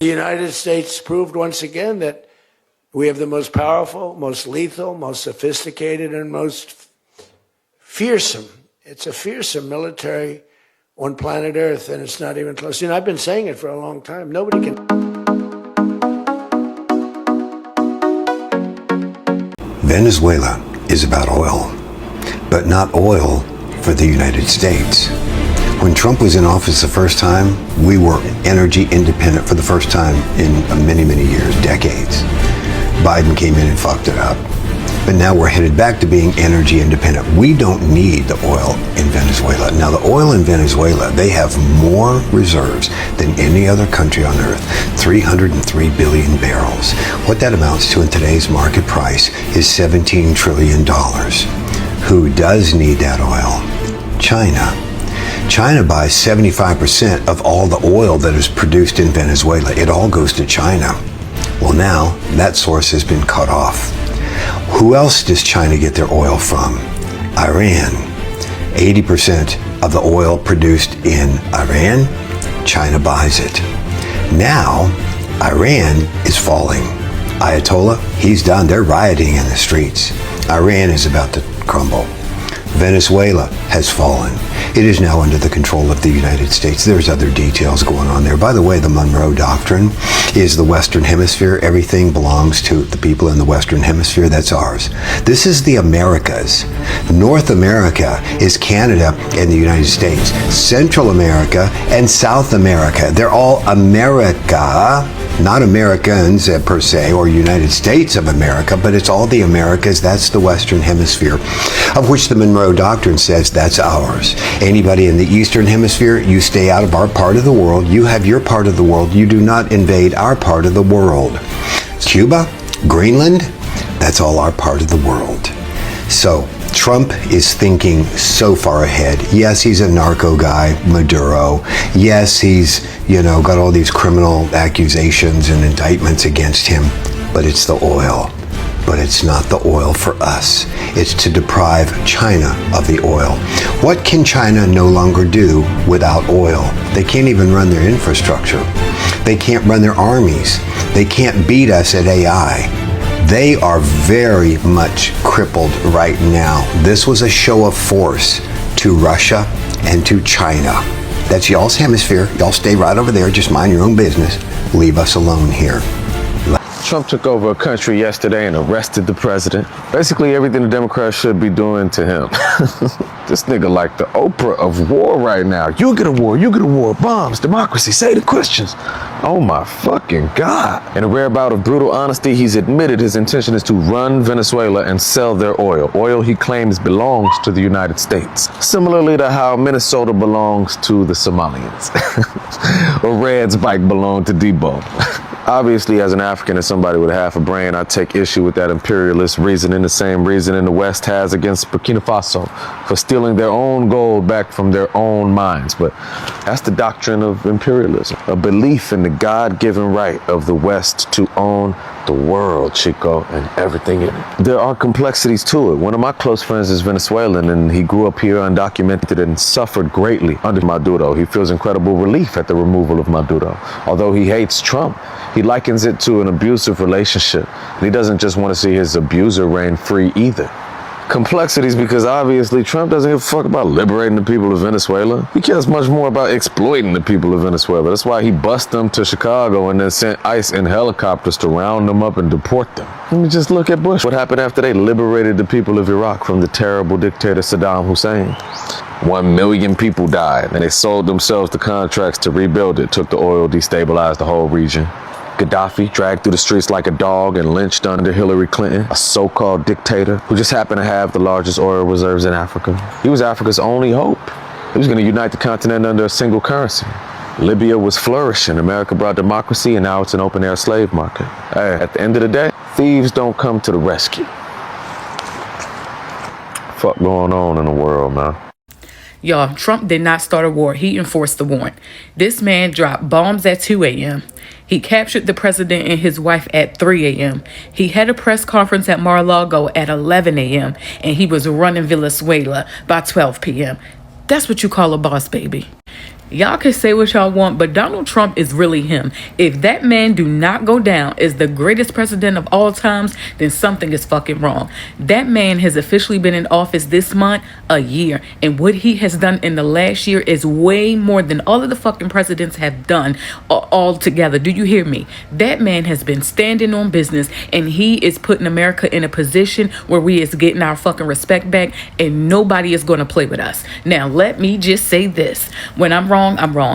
The United States proved once again that we have the most powerful, most lethal, most sophisticated, and most fearsome. It's a fearsome military on planet Earth, and it's not even close. I've been saying it for a long time. Nobody can. Venezuela is about oil, but not oil for the United States. When Trump was in office the first time, we were energy independent for the first time in many, many years, decades. Biden came in and fucked it up. But now we're headed back to being energy independent. We don't need the oil in Venezuela. Now, the oil in Venezuela, they have more reserves than any other country on earth, 303 billion barrels. What that amounts to in today's market price is $17 trillion. Who does need that oil? China. China buys 75% of all the oil that is produced in Venezuela. It all goes to China. Well, now that source has been cut off. Who else does China get their oil from? Iran. 80% of the oil produced in Iran, China buys it. Now, Iran is falling. Ayatollah, he's done. They're rioting in the streets. Iran is about to crumble. Venezuela has fallen. It is now under the control of the United States. There's other details going on there. By the way, the Monroe Doctrine is the Western Hemisphere. Everything belongs to the people in the Western Hemisphere. That's ours. This is the Americas. North America is Canada and the United States. Central America and South America. They're all America. Not Americans per se, or United States of America, but it's all the Americas. That's the Western Hemisphere, of which the Monroe Doctrine says that's ours. Anybody in the Eastern Hemisphere, you stay out of our part of the world. You have your part of the world. You do not invade our part of the world. Cuba, Greenland, that's all our part of the world. So Trump is thinking so far ahead. Yes, he's a narco guy, Maduro. Yes, he's, got all these criminal accusations and indictments against him. But it's the oil. But it's not the oil for us. It's to deprive China of the oil. What can China no longer do without oil? They can't even run their infrastructure. They can't run their armies. They can't beat us at AI. They are very much crippled right now. This was a show of force to Russia and to China. That's y'all's hemisphere. Y'all stay right over there. Just mind your own business. Leave us alone here. Trump took over a country yesterday and arrested the president. Basically everything the Democrats should be doing to him. This nigga like the Oprah of war right now. You get a war, bombs, democracy, say the questions. Oh my fucking God. In a rare bout of brutal honesty, he's admitted his intention is to run Venezuela and sell their oil. Oil he claims belongs to the United States. Similarly to how Minnesota belongs to the Somalians. Or Red's bike belonged to Debo. Obviously, as an African and somebody with half a brain, I take issue with that imperialist reasoning, the same reasoning the West has against Burkina Faso for stealing their own gold back from their own mines. But that's the doctrine of imperialism, a belief in the God-given right of the West to own the world, Chico, and everything in it. There are complexities to it. One of my close friends is Venezuelan, and he grew up here undocumented and suffered greatly under Maduro. He feels incredible relief at the removal of Maduro. Although he hates Trump, he likens it to an abusive relationship. And he doesn't just want to see his abuser reign free either. Complexities because obviously Trump doesn't give a fuck about liberating the people of Venezuela. He cares much more about exploiting the people of Venezuela. That's why he bussed them to Chicago and then sent ICE in helicopters to round them up and deport them. Let me just look at Bush. What happened after they liberated the people of Iraq from the terrible dictator Saddam Hussein? 1 million people died, and they sold themselves to contracts to rebuild it. Took the oil, destabilized the whole region. Gaddafi dragged through the streets like a dog and lynched under Hillary Clinton, a so-called dictator who just happened to have the largest oil reserves in Africa. He was Africa's only hope. He was going to unite the continent under a single currency. Libya was flourishing. America brought democracy, and now it's an open-air slave market. Hey, at the end of the day, thieves don't come to the rescue. Fuck going on in the world, man. Y'all, Trump did not start a war. He enforced the warrant. This man dropped bombs at 2 a.m. He captured the president and his wife at 3 a.m. He had a press conference at Mar-a-Lago at 11 a.m. And he was running Venezuela by 12 p.m. That's what you call a boss, baby. Y'all can say what y'all want, but Donald Trump is really him. If that man do not go down as the greatest president of all times, then something is fucking wrong. That man has officially been in office this month a year, and what he has done in the last year is way more than all of the fucking presidents have done all together. Do you hear me? That man has been standing on business, and he is putting America in a position where we is getting our fucking respect back, and nobody is going to play with us. Now, let me just say this. When I'm wrong,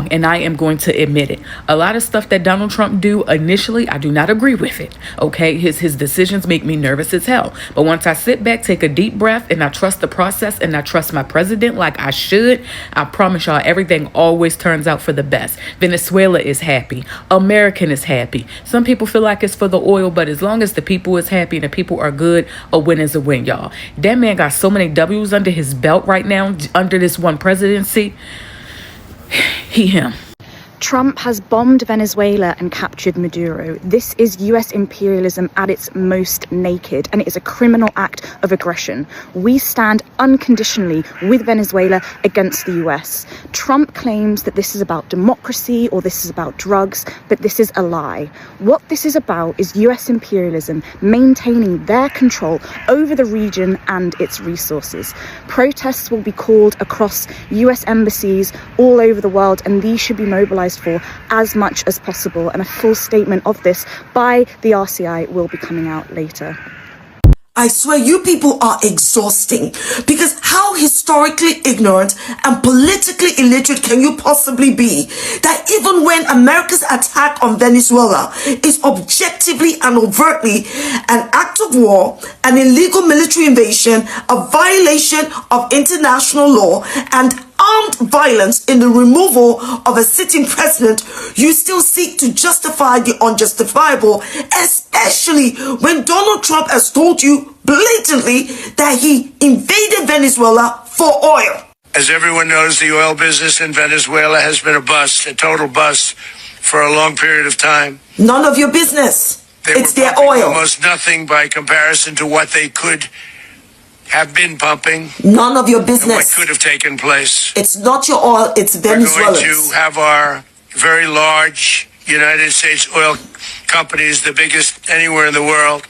and I am going to admit it. A lot of stuff that Donald Trump do initially, I do not agree with it. Okay, his decisions make me nervous as hell. But once I sit back, take a deep breath, and I trust the process, and I trust my president like I should, I promise y'all everything always turns out for the best. Venezuela is happy. American is happy. Some people feel like it's for the oil, but as long as the people is happy and the people are good, a win is a win, y'all. That man got so many W's under his belt right now, under this one presidency. Him. Trump has bombed Venezuela and captured Maduro. This is US imperialism at its most naked, and it is a criminal act of aggression. We stand unconditionally with Venezuela against the US. Trump claims that this is about democracy or this is about drugs, but this is a lie. What this is about is US imperialism maintaining their control over the region and its resources. Protests will be called across US embassies all over the world, and these should be mobilized for as much as possible, and a full statement of this by the RCI will be coming out later. I swear you people are exhausting, because how historically ignorant and politically illiterate can you possibly be that even when America's attack on Venezuela is objectively and overtly an act of war, an illegal military invasion, a violation of international law, and armed violence in the removal of a sitting president, you still seek to justify the unjustifiable, especially when Donald Trump has told you blatantly that he invaded Venezuela for oil. As everyone knows, the oil business in Venezuela has been a bust, a total bust, for a long period of time. None of your business. It's their oil. Almost nothing by comparison to what they could have been pumping. None of your business. What could have taken place. It's not your oil, it's Venezuela's. We're going to have our very large United States oil companies, the biggest anywhere in the world,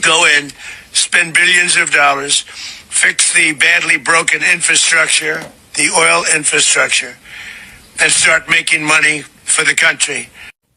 go in, spend billions of dollars, fix the badly broken infrastructure, the oil infrastructure, and start making money for the country.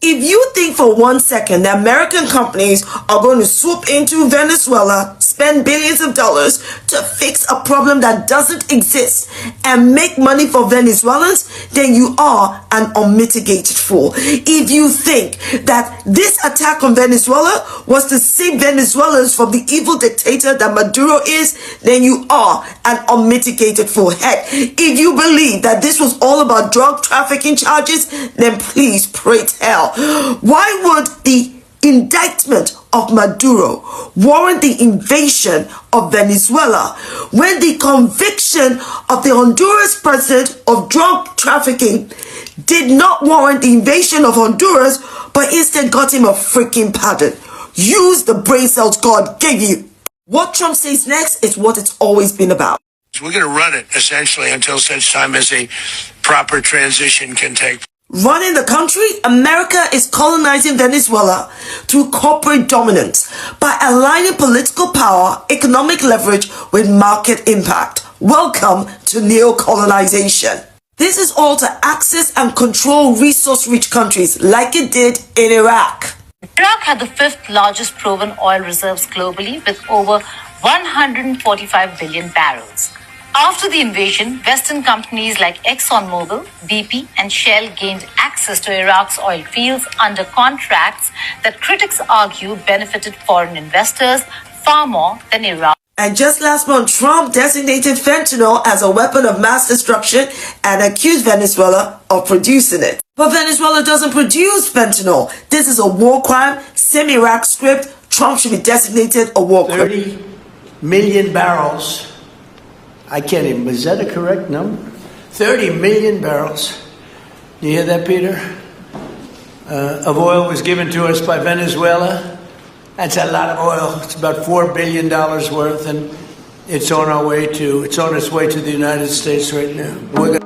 If you think for 1 second that American companies are going to swoop into Venezuela, spend billions of dollars to fix a problem that doesn't exist and make money for Venezuelans, then you are an unmitigated fool. If you think that this attack on Venezuela was to save Venezuelans from the evil dictator that Maduro is, then you are an unmitigated fool. Heck, if you believe that this was all about drug trafficking charges, then please pray tell. Why would the indictment of Maduro warrant the invasion of Venezuela when the conviction of the Honduras president of drug trafficking did not warrant the invasion of Honduras, but instead got him a freaking pardon? Use the brain cells God gave you. What Trump says next is what it's always been about. We're going to run it essentially until such time as a proper transition can take place. Running the country, America is colonizing Venezuela through corporate dominance by aligning political power, economic leverage with market impact. Welcome to neo-colonization. This is all to access and control resource-rich countries like it did in Iraq. Iraq had the fifth largest proven oil reserves globally with over 145 billion barrels. After the invasion, Western companies like ExxonMobil, BP, and Shell gained access to Iraq's oil fields under contracts that critics argue benefited foreign investors far more than Iraq. And just last month, Trump designated fentanyl as a weapon of mass destruction and accused Venezuela of producing it. But Venezuela doesn't produce fentanyl. This is a war crime. Same Iraq script. Trump should be designated a war crime. 30 million barrels. I can't even, is that a correct number? 30 million barrels. You hear that, Peter? Of oil was given to us by Venezuela. That's a lot of oil. It's about $4 billion worth, and it's on its way to the United States right now. We're going